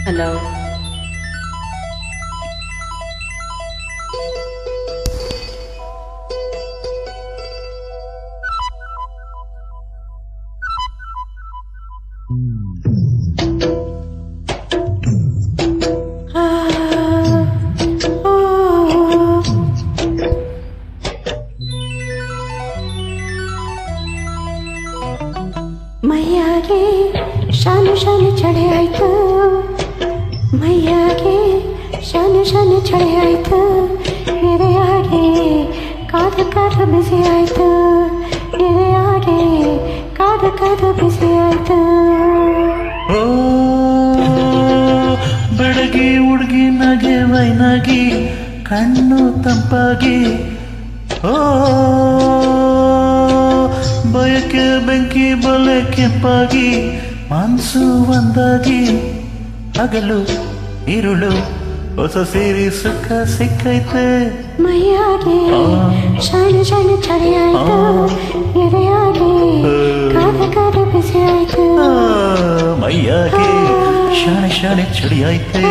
Hello. ಮೈಯಾಗೆ Shanu Shanu ಚಳಿ ಆಯ್ತು, ಮೈಯಾಗೆ ಶಾನು ಶಾನು ಚಳಿ ಆಯ್ತು, ಎದೆಯಾಗೆ ಕಾದು ಕಾದು ಬಿಸಿ ಆಯ್ತು, ಎದೆಯಾಗೆ ಕಾದು ಕಾದು ಬಿಸಿ ಆಯ್ತು. ಓ ಬೆಳಗಿ ಹುಡುಗಿ ನಗೆ ವೈನಾಗಿ ಕಣ್ಣು ತಂಪಾಗಿ, ಓ ಬಯಕೆ ಬೆಂಕಿ ಬಲೆ ಕೆಂಪಾಗಿ, ಮನ್ಸು ಒಂದಾಗಿ, ಹಗಲು ಇರುಳು ಹೊಸ ಸೇರಿ ಸುಖ ಸಿಕ್ಕೈತೆ. ಮೈಯಾಗೆ ಶಾನು ಶಾನು ಚಳಿ ಆಯ್ತು, ಎದೆಯಾಗೆ ಕಾದು ಕಾದು ಬಿಸಿ ಆಯ್ತು. ಮೈಯಾಗೆ ಶಾಣೆ ಶಾಣೆ ಚಳಿ ಐತೆ,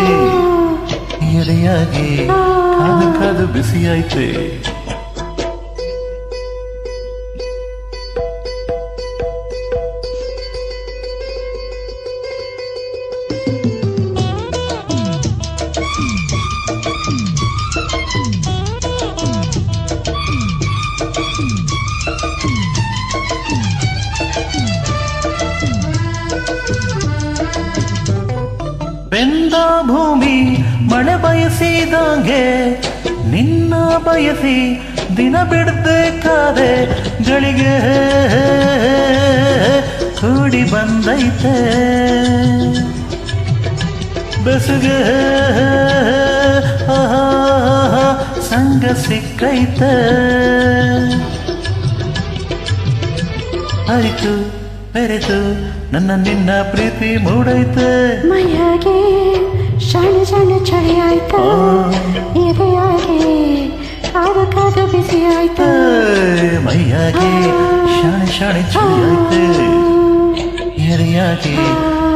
ಎದೆಯಾಗಿ ಕಾದು ಕಾದು ಬಿಸಿ ಐತೆ. ಬೆಂದ ಭೂಮಿ ಮಳೆ ಬಯಸಿದಂಗೆ ನಿನ್ನ ಬಯಸಿ ದಿನ ಬಿಡಬೇಕಾದೆ, ಗಳಿಗೆ ಕೂಡಿ ಬಂದೈತೆ, ಬೆಸುಗೆ ಸಂಗ ಸಿಕ್ಕೈತೆ. ಅರಿತು ಬೆರೆತು ನನ್ನ ನಿನ್ನ ಪ್ರೀತಿ ಮೂಡೈತೆ. ಮೈಯಾಗೆ ಶಾನು ಶಾನು ಚಳಿ ಆಯ್ತು, ಎದೆಯಾಗೆ ಕಾದು ಕಾದು ಬಿಸಿ ಆಯ್ತು. ಮೈಯಾಗೆ ಶಾಣೆ ಶಾಣೆ ಚಳಿ ಐತೆ, ಎದೆಯಾಗೆ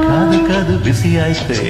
ಕಾದು ಕಾದು ಬಿಸಿ ಐತೆ.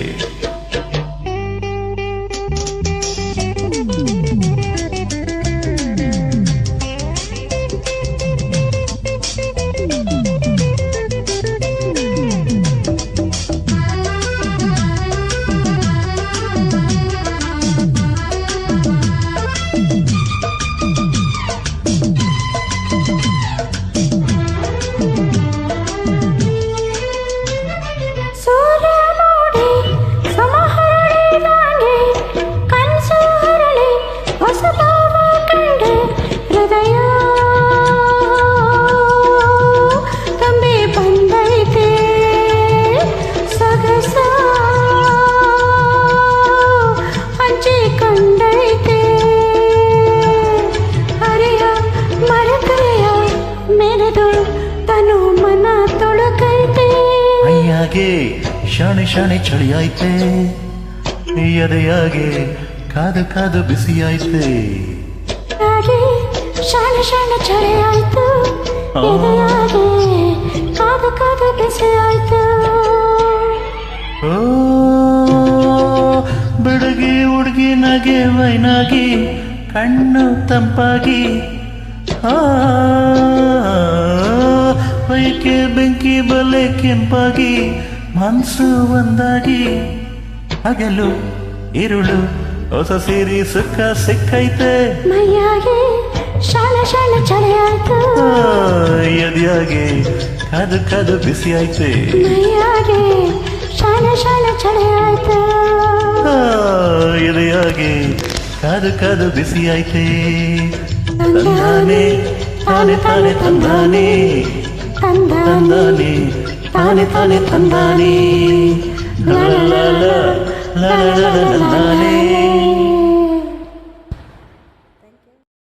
ಮೈಯಾಗೆ ಶಾಣೆ ಶಾಣೆ ಚಳಿ ಐತೆ, ಎದೆಯಾಗೆ ಕಾದು ಕಾದು ಬಿಸಿ ಐತೆ. ಶಾನು ಶಾನು ಚಳಿ ಆಯ್ತು, ಎದೆಯಾಗೆ ಕಾದು ಕಾದು ಬಿಸಿ ಆಯ್ತು. ಓ ಬೆಳಗಿ ಹುಡುಗಿ ನಗೆ ವೈನಾಗಿ ಕಣ್ಣು ತಂಪಾಗಿ, ಬೈಕೆ ಬೆಂಕಿ ಬಲೆ ಕೆಂಪಾಗಿ, ಮನ್ಸು ಒಂದಾಗಿ, ಹಗಲು ಇರುಳು ಹೊಸ ಸೇರಿ ಸುಖ ಸಿಕ್ಕೈತೆ. ಮೈಯಾಗೆ ಶಾನು ಶಾನು ಚಳಿ ಆಯ್ತು, ಎದೆಯಾಗೆ ಕಾದು ಕಾದು ಬಿಸಿ ಐತೆ. ಮೈಯಾಗೆ ಶಾನು ಶಾನು ಚಳಿ ಆಯ್ತು, ಎದೆಯಾಗೆ ಕಾದು ಕಾದು ಬಿಸಿ ಐತೆ. ತಂದಾನೆ ತಾನೆ ತಾನೆ ತಂದಾನೆ, ತಂದಾನೆ ತಾನೆ ತಾನೆ ತಂದಾನೆ, ಲ ಲ ಲ ಲ ಲ ಲ ಲ ಲ ಲ.